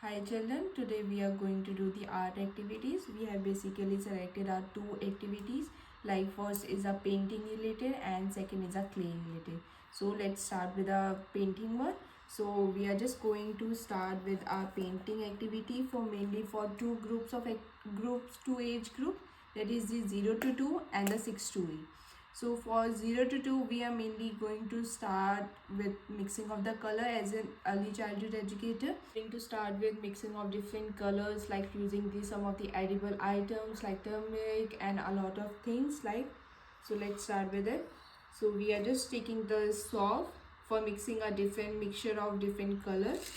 Hi children, today we are going to do the art activities. We have basically selected our two activities, like first is a painting related and second is a clay related. So let's start with a painting one. So we are just going to start with our painting activity for mainly for two groups, two age group, that is the 0 to 2 and the 6 to 8. So for 0 to 2, we are mainly going to start with mixing of the color as an early childhood educator. Going to start with mixing of different colors, like using some of the edible items like turmeric and a lot of things like. So let's start with it. So we are just taking the soft for mixing a different mixture of different colors.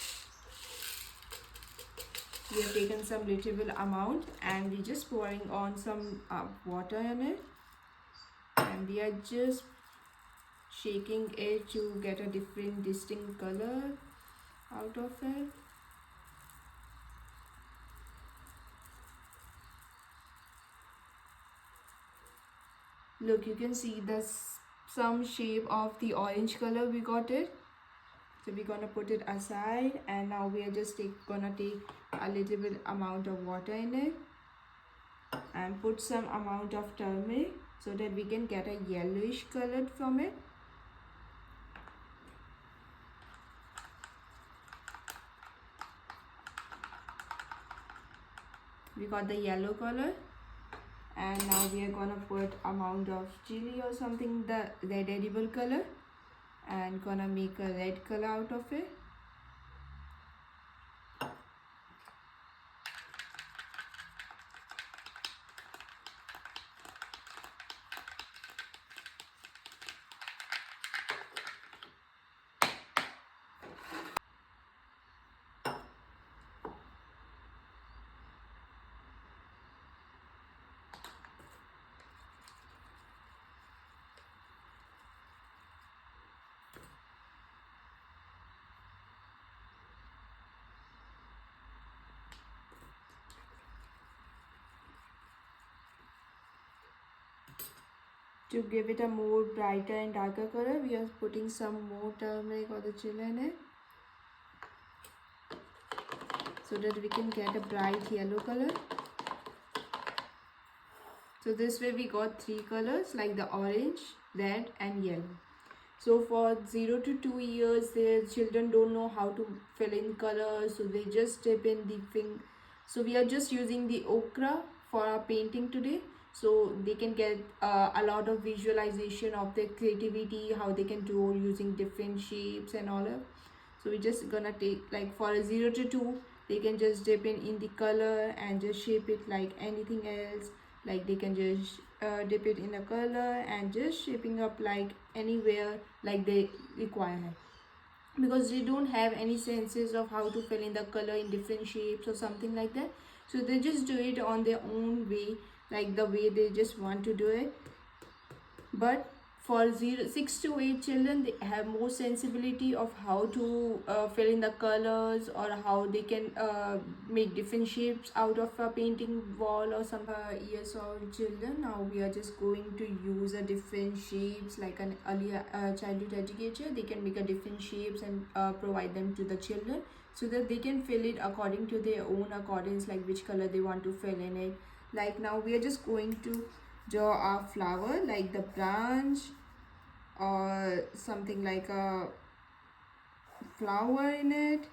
We have taken some little amount and we just pouring on some water in it, and we are just shaking it to get a different distinct color out of it. Look, you can see some shape of the orange color we got it. So we're gonna put it aside, and now we are just gonna take a little bit amount of water in it and put some amount of turmeric so that we can get a yellowish color from it. We got the yellow color, and now we are gonna put amount of chili or something, the red edible color, and gonna make a red color out of it. To give it a more brighter and darker color, we are putting some more turmeric or the chili in it so that we can get a bright yellow color. So this way we got three colors like the orange, red and yellow. So for 0 to 2 years, the children don't know how to fill in colors, so they just dip in the thing. So we are just using the ochre for our painting today, so they can get a lot of visualization of their creativity, how they can do using different shapes and all of. So we're just gonna take, like for a 0 to 2, they can just dip in the color and just shape it like anything else. Like they can just dip it in the color and just shaping up like anywhere like they require, because they don't have any senses of how to fill in the color in different shapes or something like that. So they just do it on their own way, like the way they just want to do it. But for 6 to 8 children, they have more sensibility of how to fill in the colors, or how they can make different shapes out of a painting wall or some years old children. Now we are just going to use a different shapes, like an early childhood educator. They can make a different shapes and provide them to the children so that they can fill it according to their own accordance, like which color they want to fill in it. Like now we are just going to draw a flower, like the branch or something like a flower in it.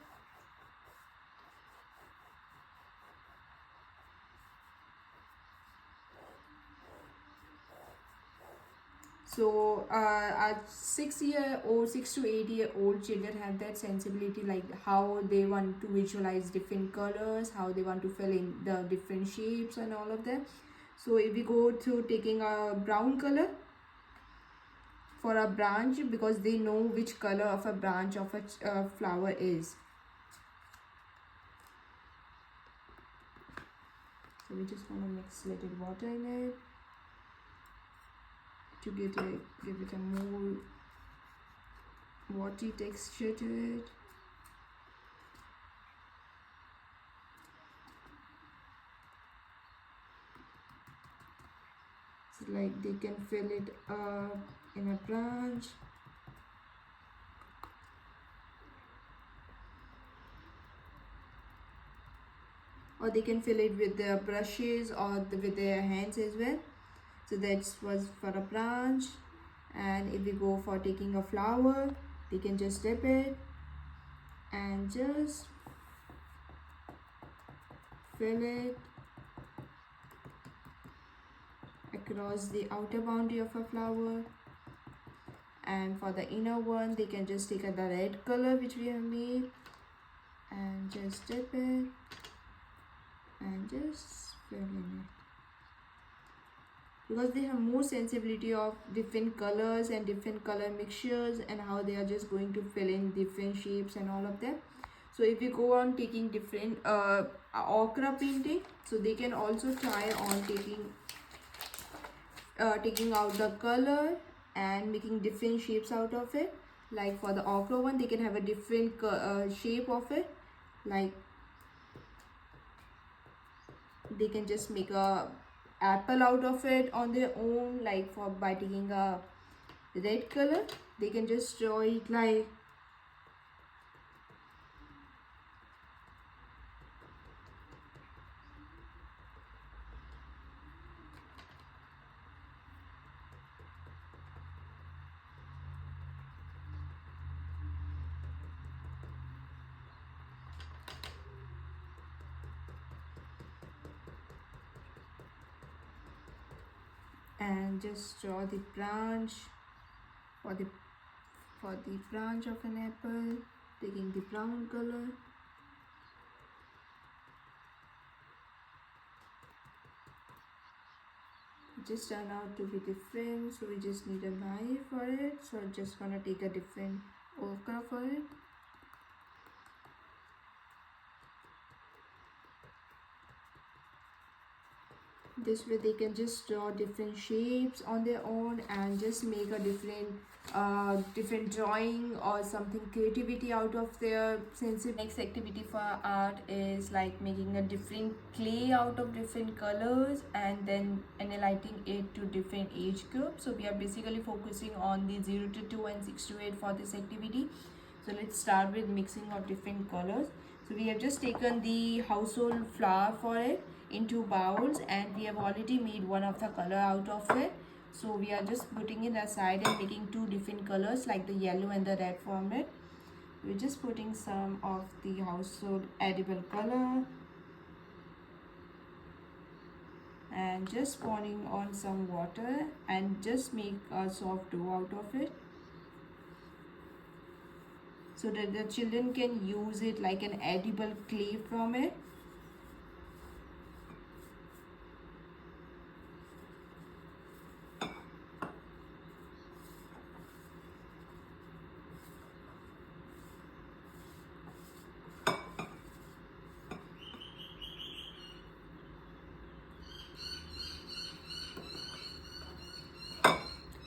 So our 6 to 8 year old children have that sensibility, like how they want to visualize different colors, how they want to fill in the different shapes and all of that. So if we go to taking a brown color for a branch, because they know which color of a branch of a flower is. So we just want to mix little water in it to give it a more watery texture to it. So like they can fill it up in a branch. or they can fill it with their brushes or with their hands as well. So that was for a branch. And if we go for taking a flower, they can just dip it and just fill it across the outer boundary of a flower. And for the inner one, they can just take the red color which we have made and just dip it and just fill in it, because they have more sensibility of different colors and different color mixtures and how they are just going to fill in different shapes and all of that. So if you go on taking different ochre painting, so they can also try on taking out the color and making different shapes out of it. Like for the ochre one, they can have a different shape of it. Like they can just make a apple out of it on their own. Like for by taking a red color, they can just draw it like and just draw the branch for the branch of an apple, taking the brown color. It just turned out to be different, so we just need a knife for it. So I'm just gonna take a different ochre for it. This way they can just draw different shapes on their own and just make a different drawing or something creativity out of their sensitive. Next activity for art is like making a different clay out of different colors and then analyzing it to different age groups. So we are basically focusing on the 0 to 2 and 6 to 8 for this activity. So let's start with mixing of different colors. So we have just taken the household flower for it in 2 bowls, and we have already made one of the color out of it. So we are just putting it aside and making 2 different colors like the yellow and the red from it. We're just putting some of the household edible color and just pouring on some water and just make a soft dough out of it, so that the children can use it like an edible clay from it.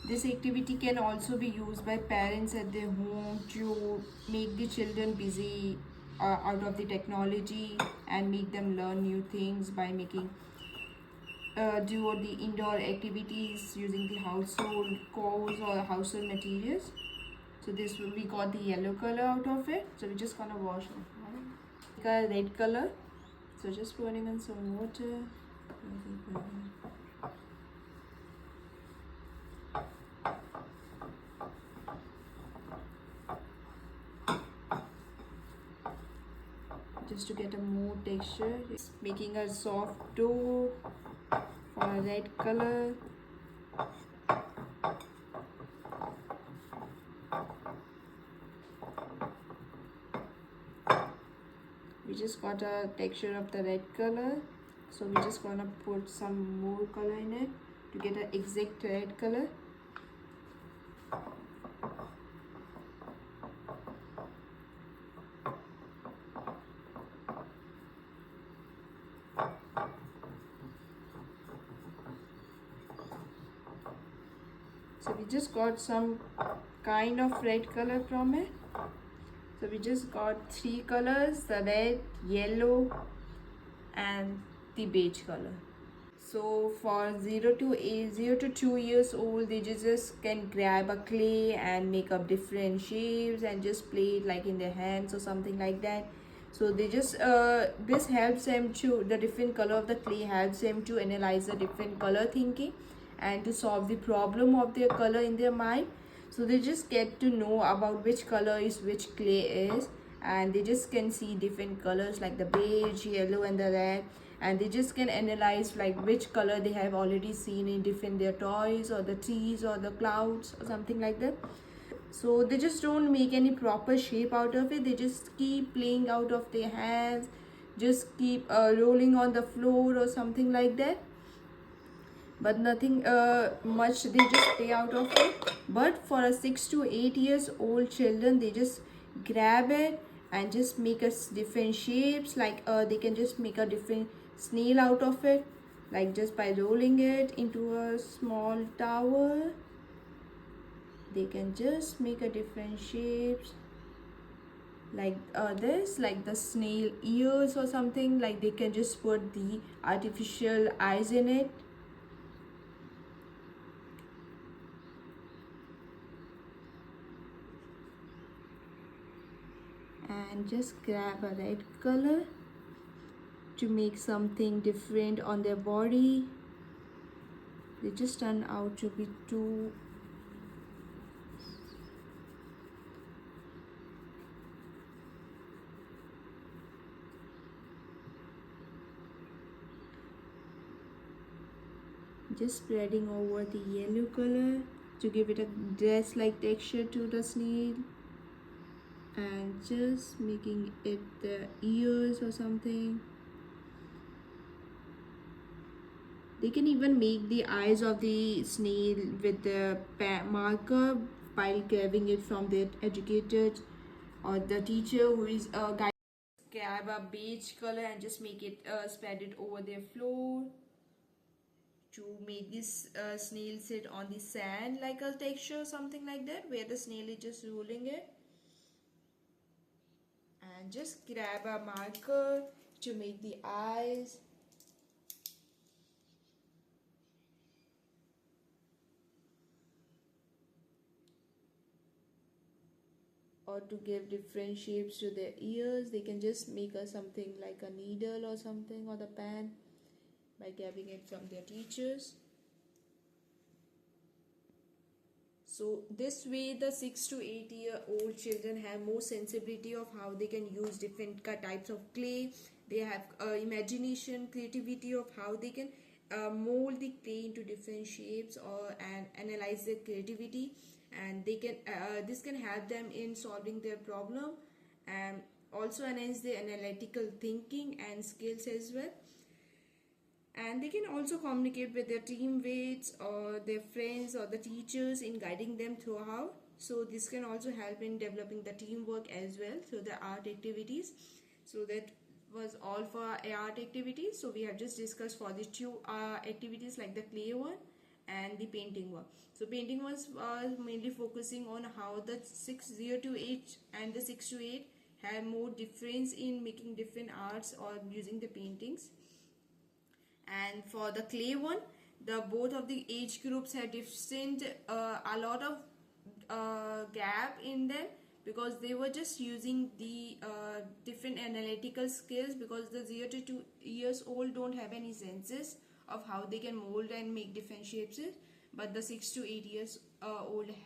This activity can also be used by parents at their home to make the children busy out of the technology and make them learn new things by making do the indoor activities using the household chores or household materials. So this we got the yellow color out of it. So we're just gonna wash it. A red color. So just pouring in some water. Just to get a more texture. It's making a soft dough for a red color. We just got a texture of the red color, so we're just gonna put some more color in it to get an exact red color. So we just got some kind of red color from it. So we just got 3 colors, the red, yellow and the beige color. So for 0 to 2 years old, they just can grab a clay and make up different shapes and just play it like in their hands or something like that. So they just this helps them to, the different color of the clay helps them to analyze the different color thinking and to solve the problem of their color in their mind. So they just get to know about which color is which clay is, and they just can see different colors like the beige, yellow and the red, and they just can analyze like which color they have already seen in different their toys or the trees or the clouds or something like that. So they just don't make any proper shape out of it. They just keep playing out of their hands, just keep rolling on the floor or something like that, but nothing much they just play out of it. But for a 6 to 8 years old children, they just grab it and just make us different shapes, like they can just make a different snail out of it, like just by rolling it into a small tower. They can just make a different shapes like this, like the snail ears or something, like they can just put the artificial eyes in it. And just grab a red color to make something different on their body. They just turn out to be two. Just spreading over the yellow color to give it a dress like texture to the snail, and just making it the ears or something. They can even make the eyes of the snail with the marker by grabbing it from the educator or the teacher who is guide. Grab a beige color and just make it spread it over their floor to make this snail sit on the sand like a texture, something like that, where the snail is just rolling it. And just grab a marker to make the eyes, or to give different shapes to their ears. They can just make a something like a needle or something, or the pen, by grabbing it from their teachers. So this way the 6 to 8 year old children have more sensibility of how they can use different types of clay. They have imagination, creativity of how they can mold the clay into different shapes, or and analyze their creativity, and they can this can help them in solving their problem, and also enhance their analytical thinking and skills as well. And they can also communicate with their teammates or their friends or the teachers in guiding them throughout. So this can also help in developing the teamwork as well. So the art activities, so that was all for art activities. So we have just discussed for the two activities, like the clay one and the painting one. So painting was mainly focusing on how the 6 to 8 and the 6 to 8 have more difference in making different arts or using the paintings. And for the clay one, the both of the age groups had different a lot of gap in them, because they were just using the different analytical skills, because the 0 to 2 years old don't have any senses of how they can mold and make different shapes, but the 6 to 8 years old have.